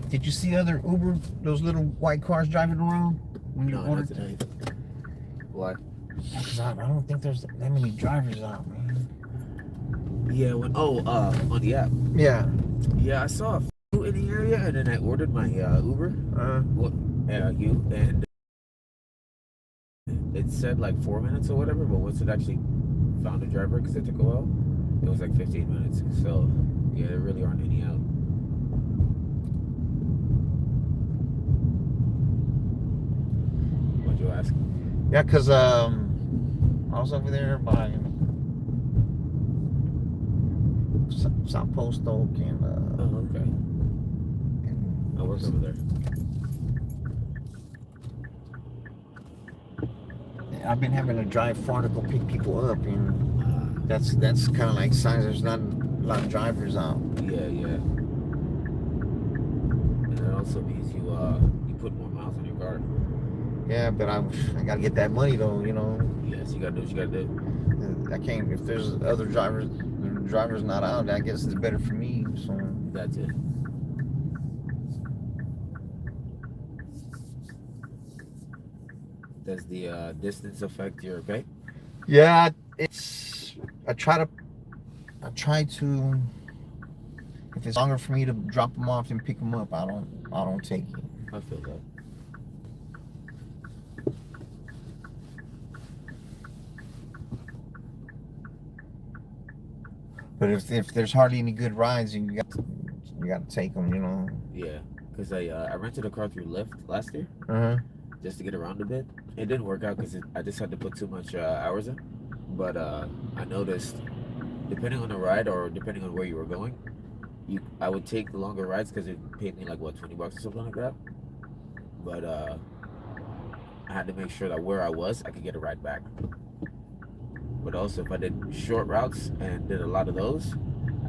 Did you see other Uber, those little white cars driving around when you No, not ordered? today. Why? Because I don't think there's that many drivers out, man. Yeah, on the app. Yeah. Yeah, I saw a few in the area, and then I ordered my Uber. You, and it said like 4 minutes or whatever, but once it actually found a driver, because it took a while, it was like 15 minutes. So, yeah, there really aren't any out. What'd you ask? Yeah, because I was over there by South Post Oak and Oh, okay. I work over there. I've been having to drive far to go pick people up, and that's kind of like signs there's not a lot of drivers out. Yeah. And it also means you put more miles on your car. Yeah, but I gotta get that money though, you know. Yes, you gotta do what you gotta do. I can't, if there's other drivers not out, I guess it's better for me. So That's it. Does the distance affect your pay? yeah, I try to. If it's longer for me to drop them off and pick them up, I don't take it. I feel that. But if there's hardly any good rides, you got to take them, you know. Yeah, because I rented a car through Lyft last year just to get around a bit. It didn't work out because I just had to put too much hours in. But I noticed, depending on the ride or depending on where you were going, I would take the longer rides because it paid me like what, $20 or something like that. But I had to make sure that where I was, I could get a ride back. But also, if I did short routes and did a lot of those,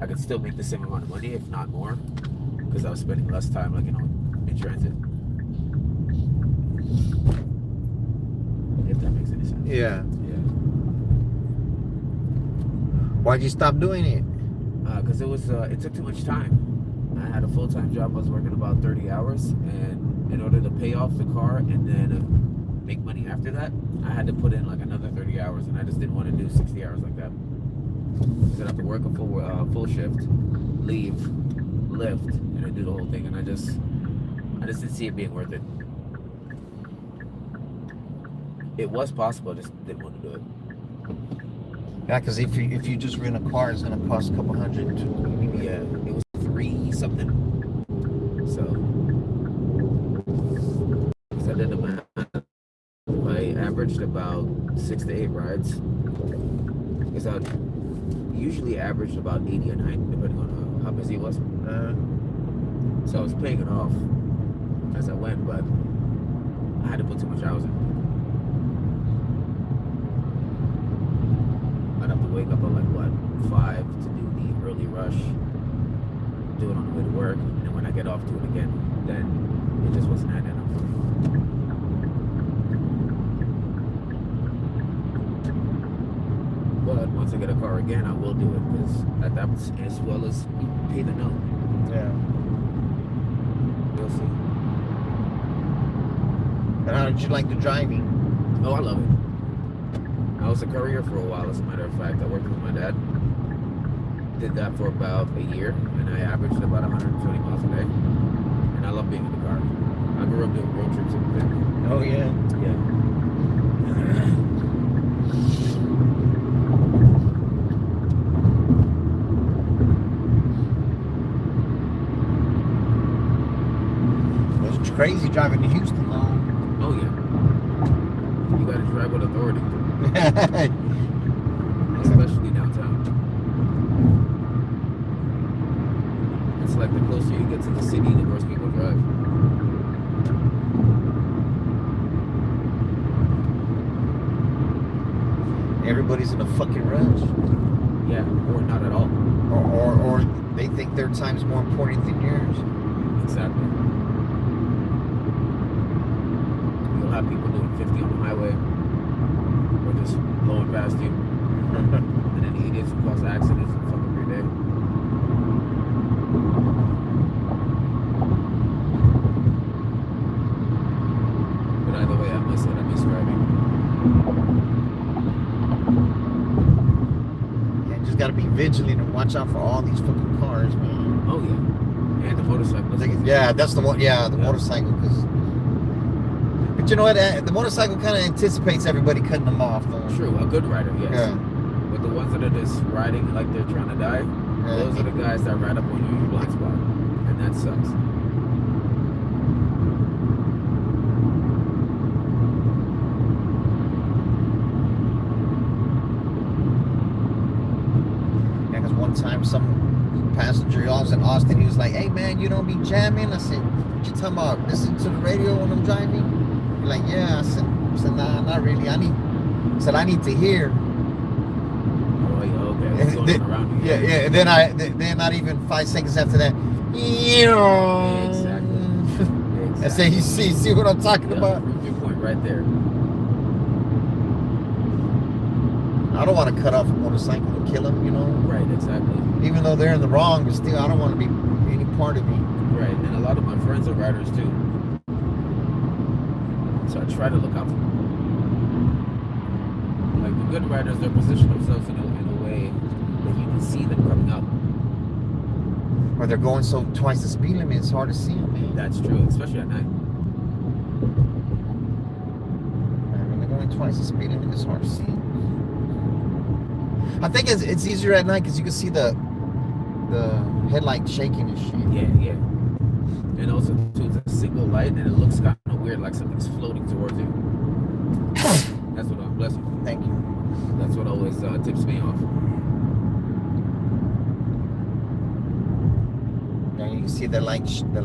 I could still make the same amount of money, if not more, because I was spending less time, like, you know, in transit. If that makes any sense. Yeah. Yeah. Why'd you stop doing it? Because it took too much time. I had a full-time job. I was working about 30 hours, and in order to pay off the car and then make money after that, I had to put in like another 30 hours, and I just didn't want to do 60 hours like that. Because I'd have to work a full shift, leave, lift, and then do the whole thing, and I just didn't see it being worth it. It was possible, I just didn't want to do it. Yeah, because if you just rent a car, it's gonna cost a couple hundred too. Yeah, it was 3 something. So, because I did the math, I averaged about 6 to 8 rides. Because I usually averaged about 80 a night, depending on how busy it was. So I was paying it off as I went, but I had to put too much hours in. I'd have to wake up at like what, 5 to do the early rush, do it on the way to work, and then when I get off, do it again. Then it just wasn't adding up for me. But once I get a car again, I will do it, because at that, as well as pay the note. Yeah. You'll see. And how did you like the driving? Oh, I love it. I was a courier for a while, as a matter of fact. I worked with my dad. Did that for about a year, and I averaged about 120 miles a day. And I love being in the car. I grew up doing road trips and everything. Oh yeah. Yeah. It's crazy driving to Houston though. Oh yeah. You gotta drive with authority. Especially downtown. It's like the closer you get to the city, the worse people drive. Everybody's in a fucking rush. Yeah, or not at all. Or they think their time's more important than yours. Exactly. You'll have people doing 50 on the highway, or just blowing past you. And then the idiots who cause accidents and fuck up your day. got to be vigilant and watch out for all these fucking cars, man. Oh yeah, and the motorcycles. Yeah, that's the one. Yeah, the motorcycle. But you know what? The motorcycle kind of anticipates everybody cutting them off, though. True, a good rider, yes. Yeah. But the ones that are just riding like they're trying to die, those are the guys that ride up on your blind spot, and that sucks. One time some passenger, I was in Austin, he was like, hey man, you don't be jamming? I said, what you talking about, listen to the radio when I'm driving? He's like, yeah. I said nah, not really. I need to hear. Oh yeah, okay. What's going on around you? Yeah. And then not even 5 seconds after that, exactly. I said, you see what I'm talking about? Prove your point right there. I don't want to cut off a motorcycle and kill them, you know? Right, exactly. Even though they're in the wrong, but still, I don't want to be any part of it. Right, and a lot of my friends are riders too. So I try to look out for them. Like the good riders, they position themselves in a way that you can see them coming up. Or they're going so twice the speed limit, it's hard to see them, man. That's true, especially at night. When they're going twice the speed limit, it's hard to see. I think it's easier at night because you can see the headlight shaking and shit. Yeah. And also, too, it's a single light and it looks kind of weird, like something's floating towards you. That's what bless you. Thank you. That's what always tips me off. Now you can see the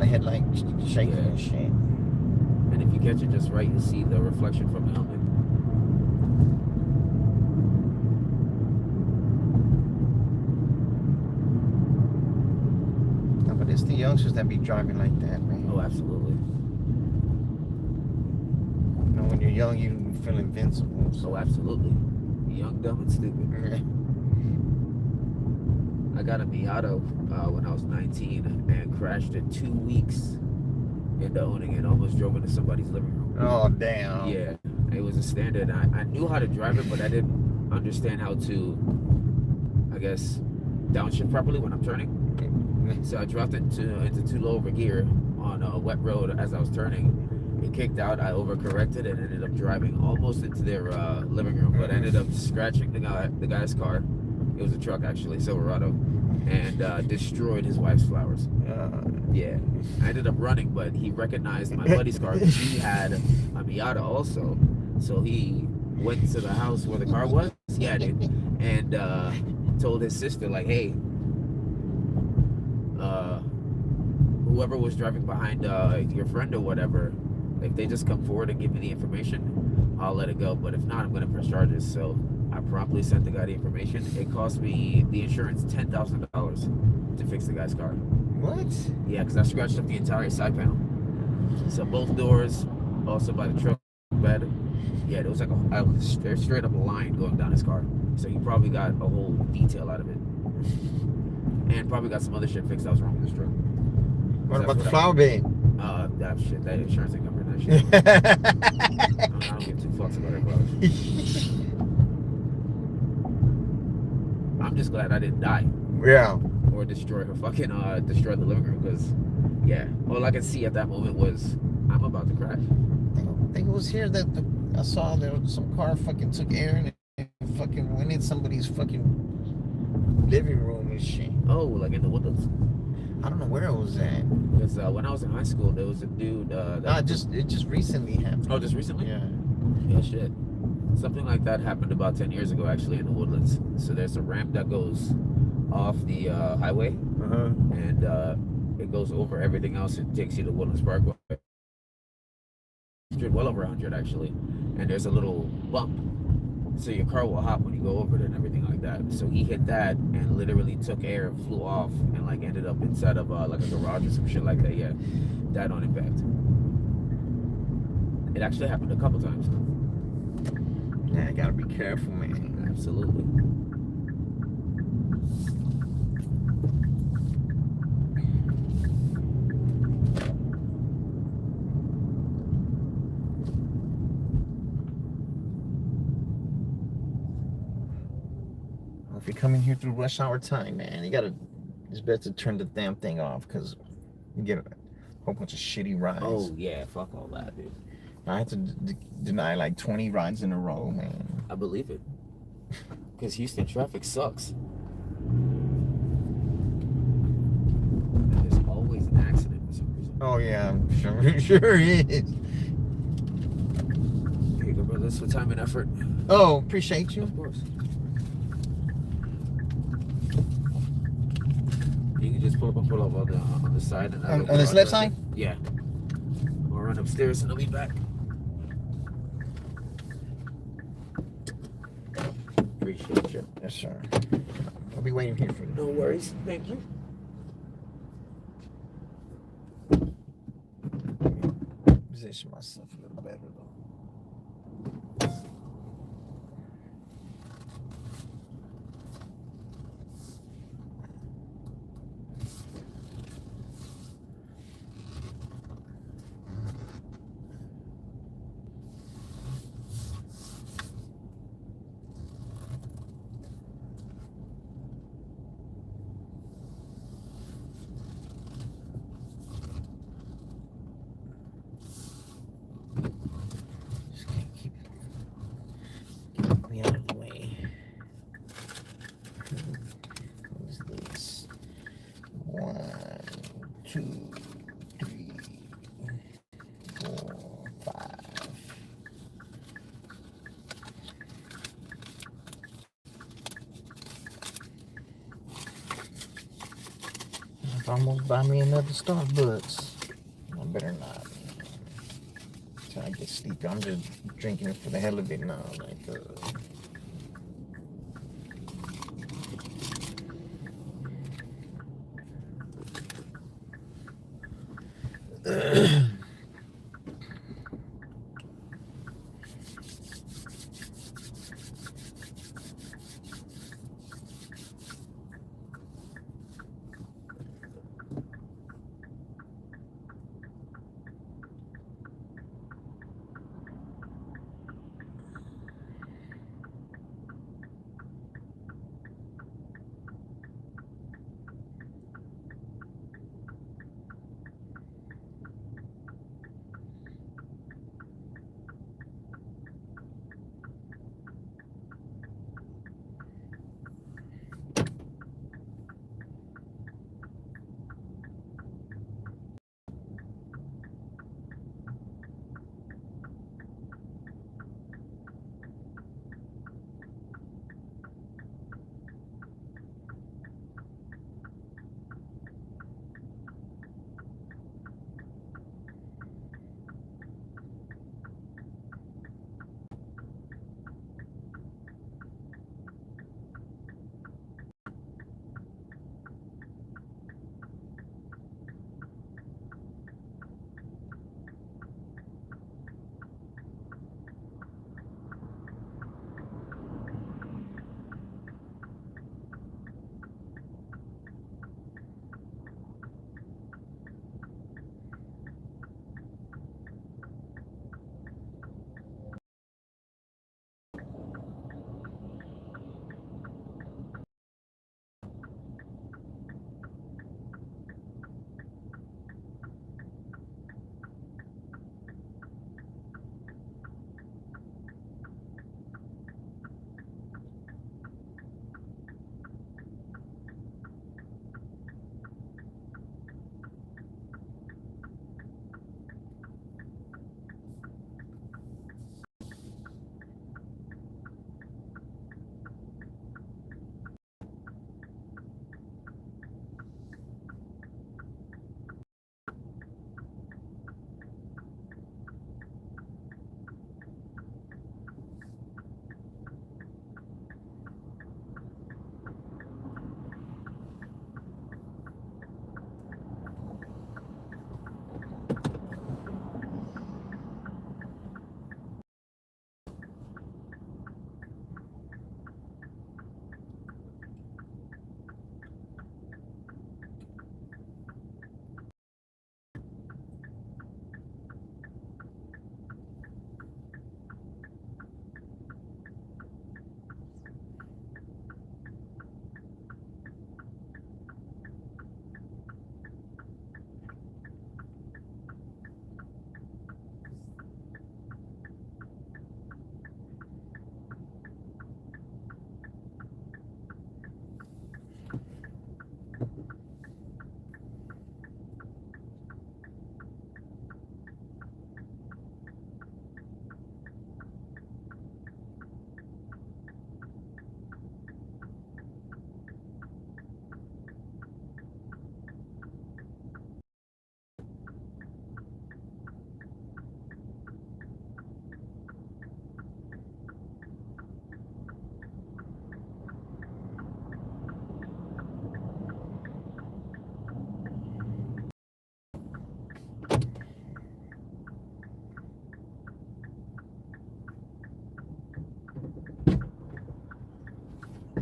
headlight shaking and shit. And if you catch it just right, you see the reflection from the helmet. It's the youngsters that be driving like that, man. Oh, absolutely. You know, when you're young, you feel invincible. So. Oh, absolutely. Young, dumb, and stupid. I got a Miata when I was 19 and crashed it 2 weeks into owning it. Almost drove into somebody's living room. Oh, damn. Yeah, it was a standard. I knew how to drive it, but I didn't understand how to, I guess, downshift properly when I'm turning. So I dropped it into too low of a gear on a wet road as I was turning. It kicked out. I overcorrected and ended up driving almost into their living room, but I ended up scratching the guy's car. It was a truck actually, Silverado, and destroyed his wife's flowers. Yeah, I ended up running, but he recognized my buddy's car because he had a Miata also. So he went to the house where the car was. Yeah, dude, and told his sister like, hey. Whoever was driving behind your friend or whatever, if they just come forward and give me the information, I'll let it go. But if not, I'm going to press charges. So I promptly sent the guy the information. It cost me, the insurance, $10,000 to fix the guy's car. What? Yeah, because I scratched up the entire side panel. So both doors, also by the truck bed. Yeah, there was like there's straight up a line going down his car. So he probably got a whole detail out of it. And probably got some other shit fixed that was wrong with his truck. What about the flower bed? That shit. That insurance ain't covering that shit. I don't give two fucks about that flowers. I'm just glad I didn't die. Yeah. Or destroy the living room, because, yeah, all I could see at that moment was, I'm about to crash. I think it was here that I saw there was some car fucking took air and fucking went in somebody's fucking living room and shit. Oh, like in the Woodlands? I don't know where it was at. Because when I was in high school, there was a dude. It just recently happened. Oh, just recently? Yeah. Yeah, shit. Something like that happened about 10 years ago, actually, in the Woodlands. So there's a ramp that goes off the highway, and it goes over everything else and takes you to Woodlands Parkway. Well over 100, actually. And there's a little bump. So your car will hop when you go over it and everything like that. So he hit that and literally took air and flew off and like ended up inside of like a garage or some shit like that. Yeah, died on impact. It actually happened a couple times. Yeah, I gotta be careful, man. Absolutely. if you're coming here through rush hour time, man, it's best to turn the damn thing off because you get a whole bunch of shitty rides. Oh yeah, fuck all that, dude. I had to deny like 20 rides in a row, man. I believe it. Because Houston traffic sucks. There's always an accident for some reason. Oh yeah, I'm sure is. Here you go, brother. That's for time and effort. Oh, appreciate you. Of course. You can just pull up on the side. And On this left side? Yeah. We'll run upstairs and I'll be back. Appreciate you. Yes, sir. I'll be waiting here for you. No worries. Thank you. Position myself a little better though. Out of the way. What's this? 1, 2, 3, 4, 5. If I almost buy me another Starbucks. I better not. Till I get sleepy. I'm just drinking it for the hell of it now.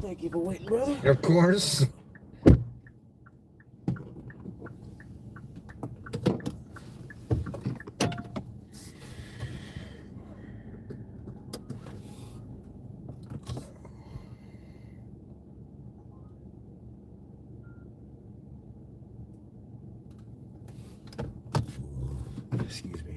Thank you for waiting, brother. Of course. Excuse me.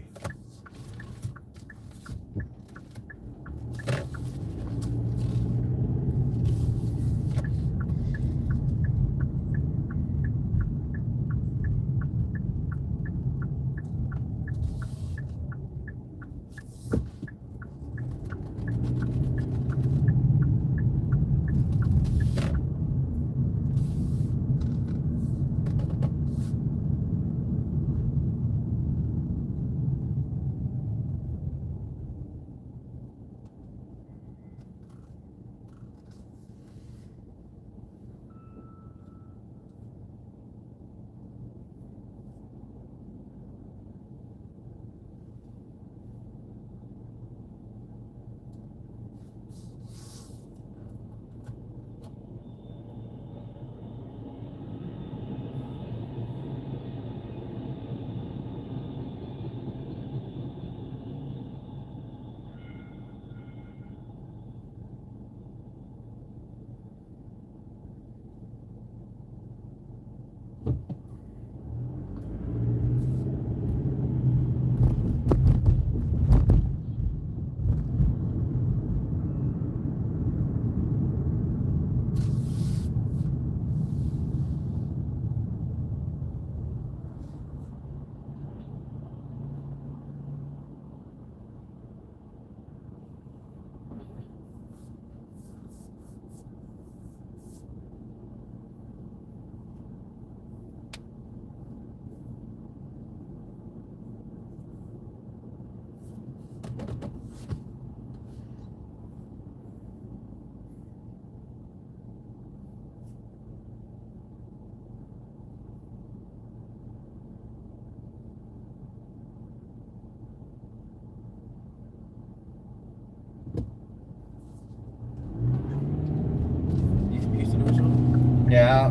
You from Houston originally? Yeah.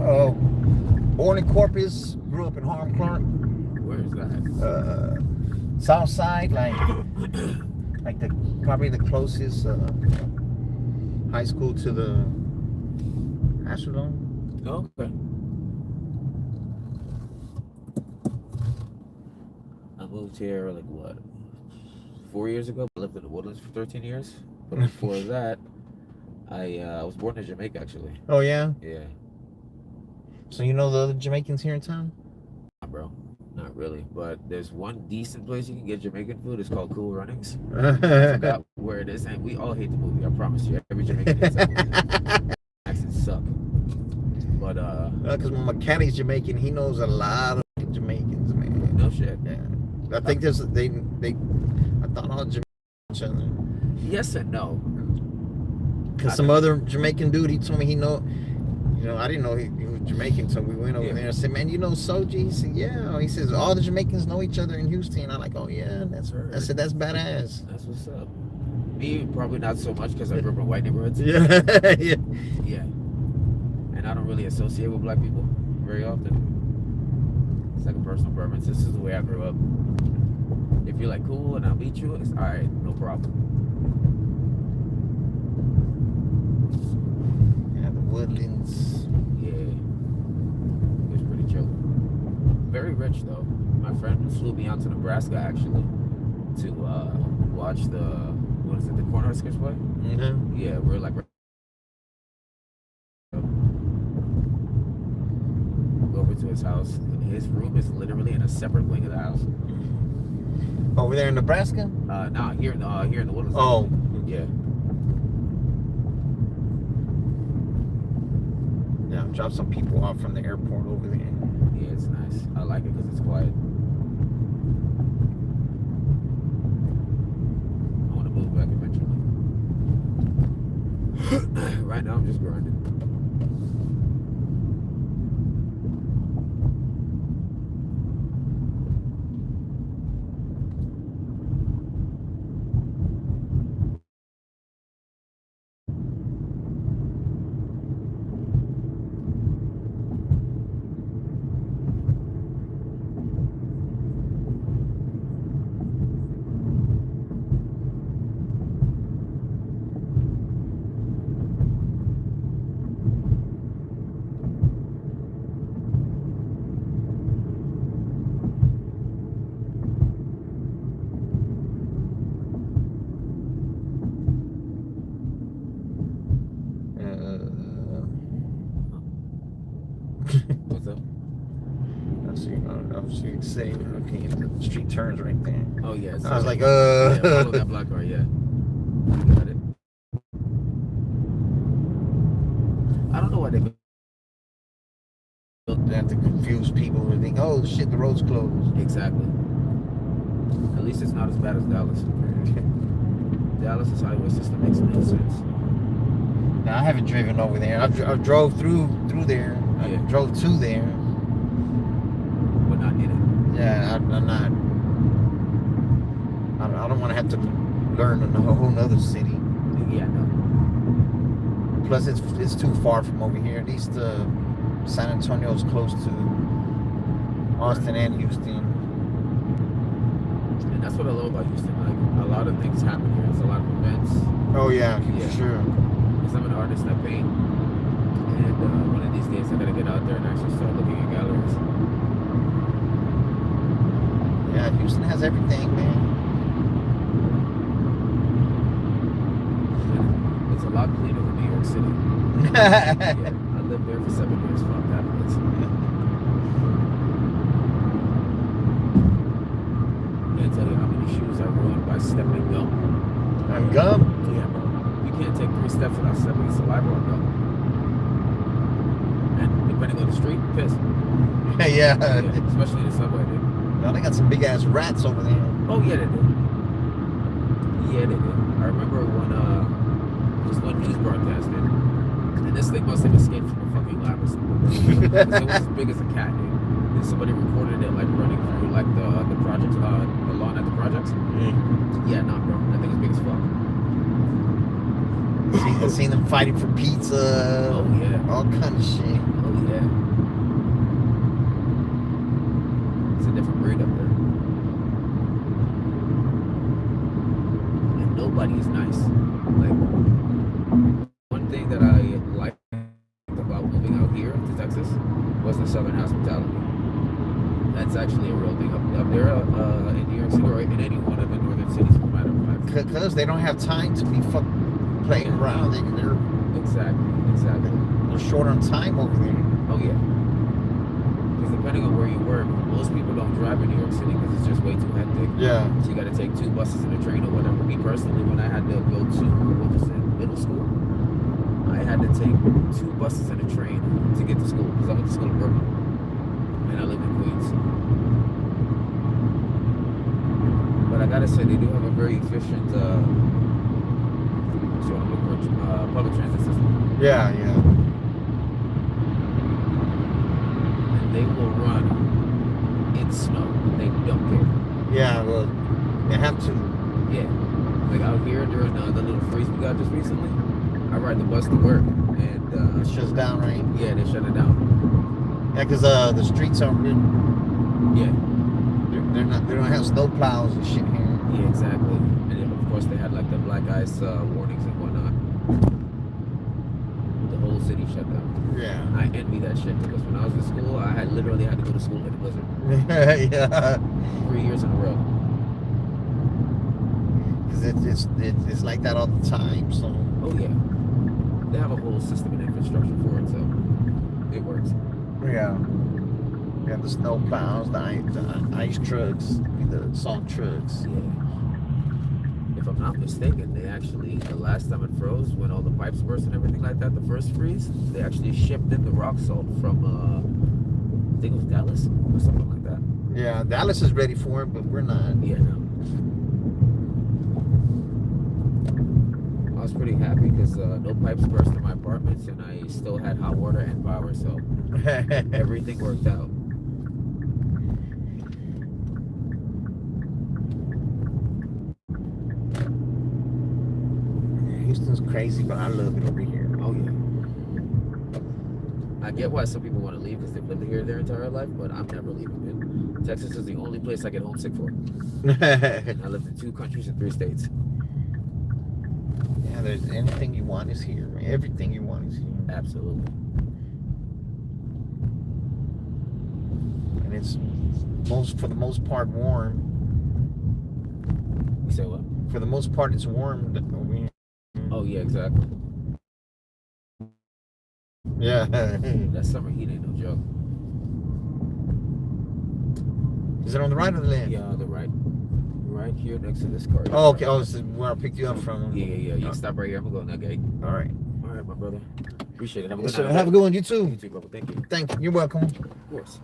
Born in Corpus, grew up in Harlem, Clark. Where is that? South Side, like probably the closest high school to the Astrodome. Oh, okay. I moved here like what, 4 years ago. I lived in the Woodlands for 13 years. But before that, I was born in Jamaica actually. Oh yeah. Yeah. So you know the other Jamaicans here in town? Nah, bro, not really. But there's one decent place you can get Jamaican food. It's called Cool Runnings. I forgot where it is, and we all hate the movie. I promise you. Every Jamaican hates that movie. Accents suck. But because my mechanic's Jamaican, he knows a lot of Jamaicans, man. no shit. Yeah. I think there's they. I thought all Jamaicans each other. Yes and no. Cause some other Jamaican dude, he told me he know. You know, I didn't know he was Jamaican, so we went over there. I said, "Man, you know Soji?" He said, "Yeah." He says, "All the Jamaicans know each other in Houston." I'm like, "Oh yeah, that's." I said, "That's badass." That's what's up. Me, probably not so much because I grew up in white neighborhoods. Yeah, yeah. Yeah. And I don't really associate with black people very often. It's like a personal preference. This is the way I grew up. If you're like cool and I'll meet you, it's all right, no problem. Yeah, the Woodlands. Yeah. It's pretty chill. Very rich though. My friend flew me out to Nebraska actually to watch the the Cornhuskers play. Mm-hmm. Yeah, we're like go over to his house. His room is literally in a separate wing of the house. Over there in Nebraska? Nah, here in the Woodlands. Oh, yeah. Yeah, drop some people off from the airport over there. Yeah, it's nice. I like it because it's quiet. I want to move back eventually. Right now, I'm just grinding. What's up? I was saying, okay, the street turns right there. Oh yeah. So I was like, yeah, follow that block car. Yeah. Got it. I don't know why they have to confuse people and think, oh shit, the road's closed. Exactly. At least it's not as bad as Dallas. Dallas's highway system makes no sense. Now, I haven't driven over there. I drove through there. I drove to there. But not in it. Yeah, I'm not. I don't want to have to learn a whole nother city. Yeah, no. Plus, it's too far from over here. At least San Antonio is close to Austin and Houston. And that's what I love about Houston. Like, a lot of things happen here. There's a lot of events. Oh yeah, for sure. Because I'm an artist, I paint. And one of these days I gotta get out there and actually start looking at galleries. Yeah, Houston has everything, man. It's a lot cleaner than New York City. Yeah, I lived there for 7 years. Fuck that place. Can't tell you how many shoes I ruined by stepping gum. And gum? Yeah, bro. You can't take 3 steps without stepping saliva or gum. And depending on the street, piss. Yeah. Especially in the subway, dude. No, they got some big ass rats over there. Oh yeah, they did. Yeah, they did. I remember when just one news broadcast did, and this thing must have escaped from a fucking lab or something. It was as big as a cat, dude. And somebody recorded it like running through like the projects, the lawn at the projects. Yeah, nah, bro. That thing is big as fuck. Seen them fighting for pizza. Oh yeah. All kind of shit. Oh yeah. It's a different breed up there. And nobody is nice. Like, one thing that I liked about moving out here to Texas was the southern hospitality. That's actually a real thing up there in New York City or in any one of the northern cities, for matter of fact. Because they don't have time to be playing around. They're exactly. They're short on time over there. Oh yeah. Because depending on where you work, most people don't drive in New York City because it's just way too hectic. Yeah. So you got to take 2 buses and a train or whatever. Me personally, when I had to go to middle school, I had to take 2 buses and a train to get to school because I went to school in Brooklyn and I live in Queens. But I gotta say, they do have a very efficient public transit system. Yeah. And they will run in snow. They don't care. Yeah, well, they have to. Yeah. Like out here during the little freeze we got just recently, I ride the bus to work and It shuts down, right? yeah, they shut it down. Yeah, because the streets aren't good. Yeah. They don't have snow plows and shit here. Yeah, exactly. And then of course they had like the black ice warnings and whatnot. The whole city shut down. Yeah. I envy that shit because when I was in school, I had literally had to go to school in a blizzard. Yeah. 3 years in a row. Because it's like that all the time. So. Oh yeah. They have a whole system and infrastructure for it, so it works. Yeah. We have the snow plows, the ice trucks, the salt trucks. Yeah. If I'm not mistaken, they actually, the last time it froze, when all the pipes burst and everything like that, the first freeze, they actually shipped in the rock salt from, I think it was Dallas or something like that. Yeah, Dallas is ready for it, but we're not. Yeah, no. I was pretty happy because no pipes burst in my apartments and I still had hot water and power, so everything worked out. Houston's crazy, but I love it over here. Oh yeah. I get why some people want to leave because they've lived here their entire life, but I'm never leaving, man. Texas is the only place I get homesick for. I lived in 2 countries and 3 states. Yeah, there's anything you want is here. Man. Everything you want is here. Absolutely. And it's for the most part warm. You say what? For the most part, it's warm over here. Oh yeah, exactly. Yeah. That summer heat ain't no joke. Is it on the right or the left? Yeah, the right. Right here next to this car. Oh, okay. Oh, this is where I picked you up from. Yeah. You can stop right here. I'm going to go in that gate. All right. All right, my brother. Appreciate it. Have a good night. night. Have a good one. You too. You too, brother. Thank you. Thank you. You're welcome. Of course.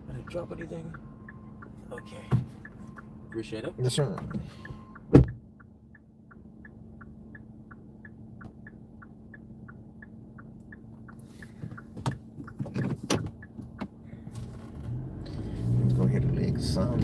I didn't drop anything. Okay. Appreciate it. Yes, sir. Let's go ahead and make some.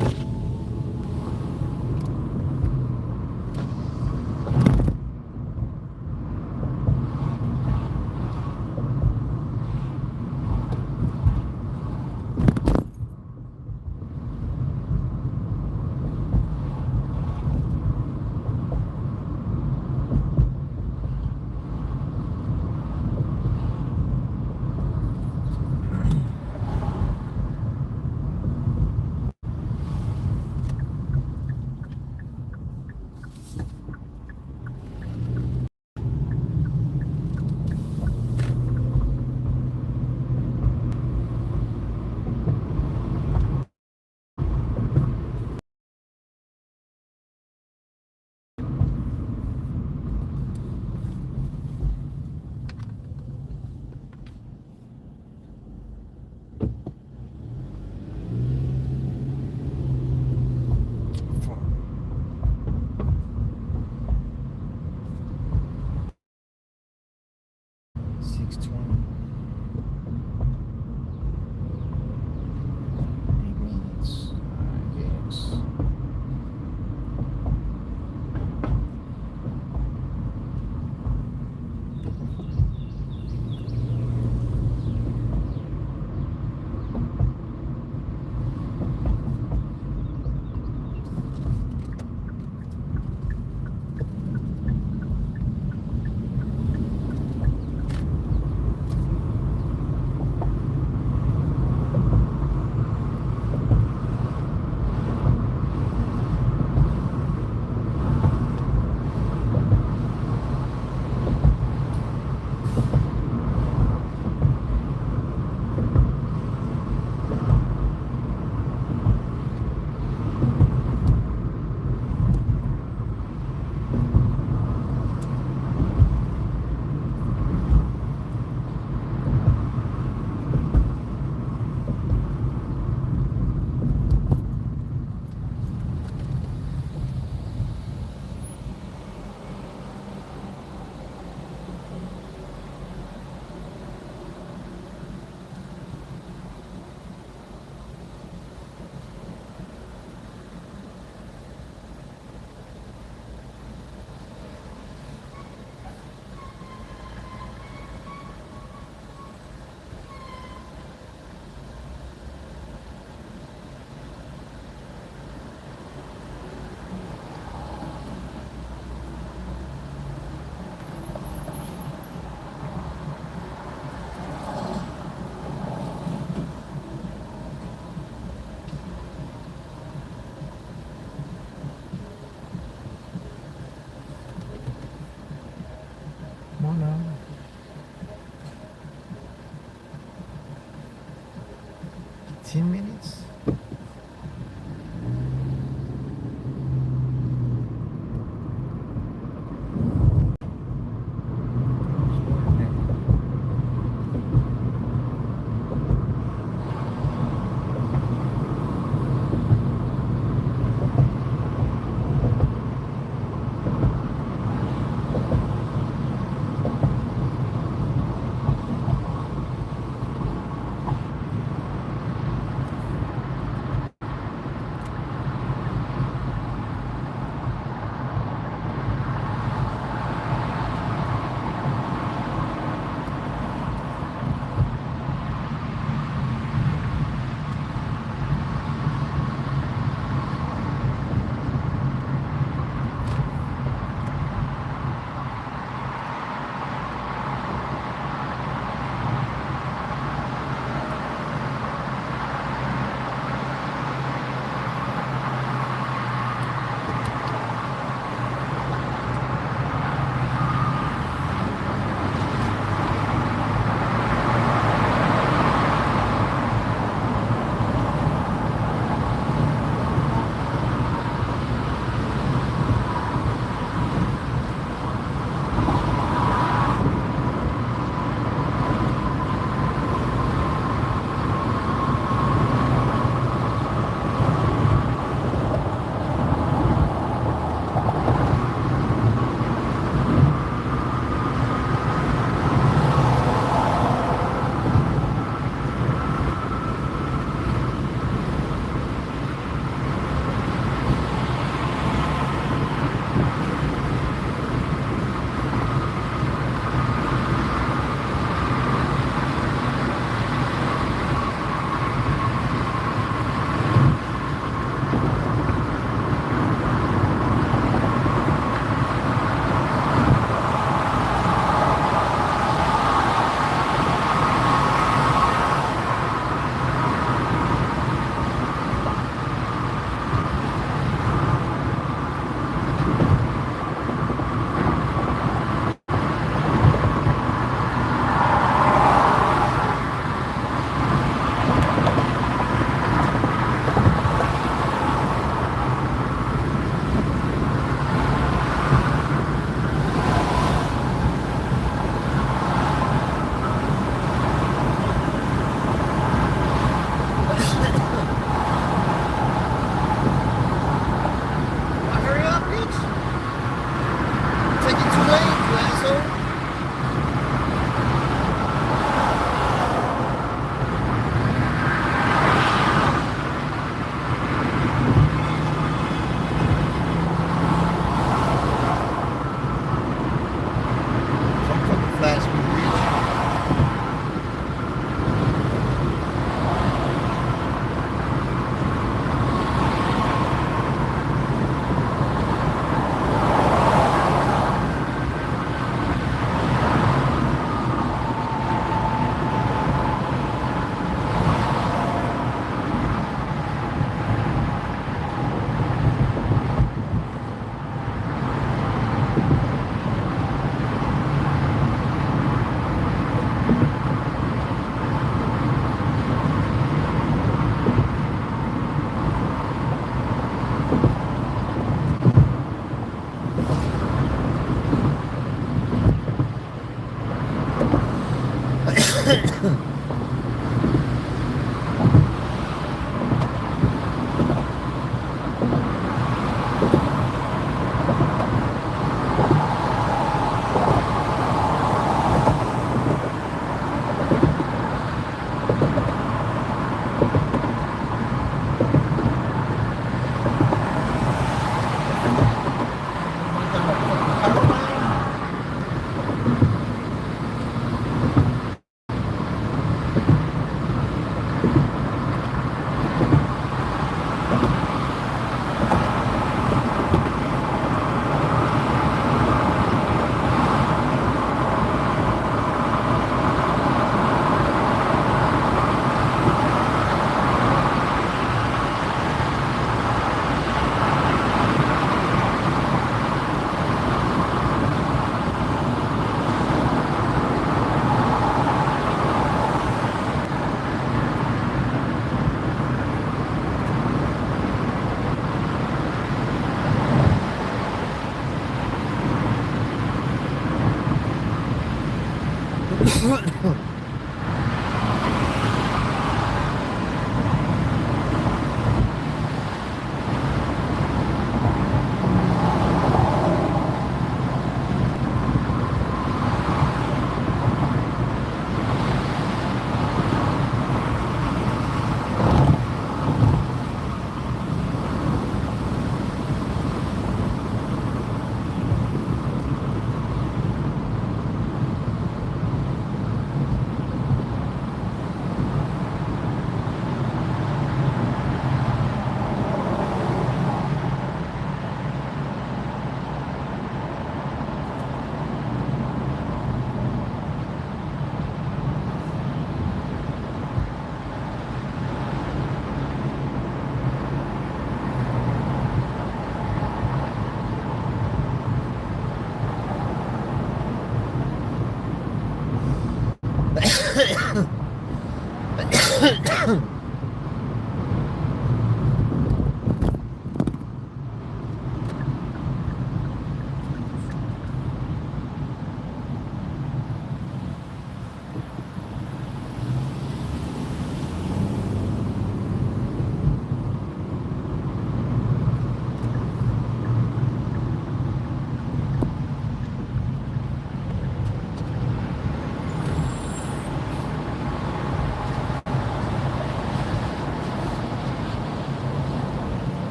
Come on now. 10 minutes?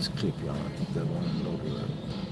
this clip, y'all. I think that one loaded up.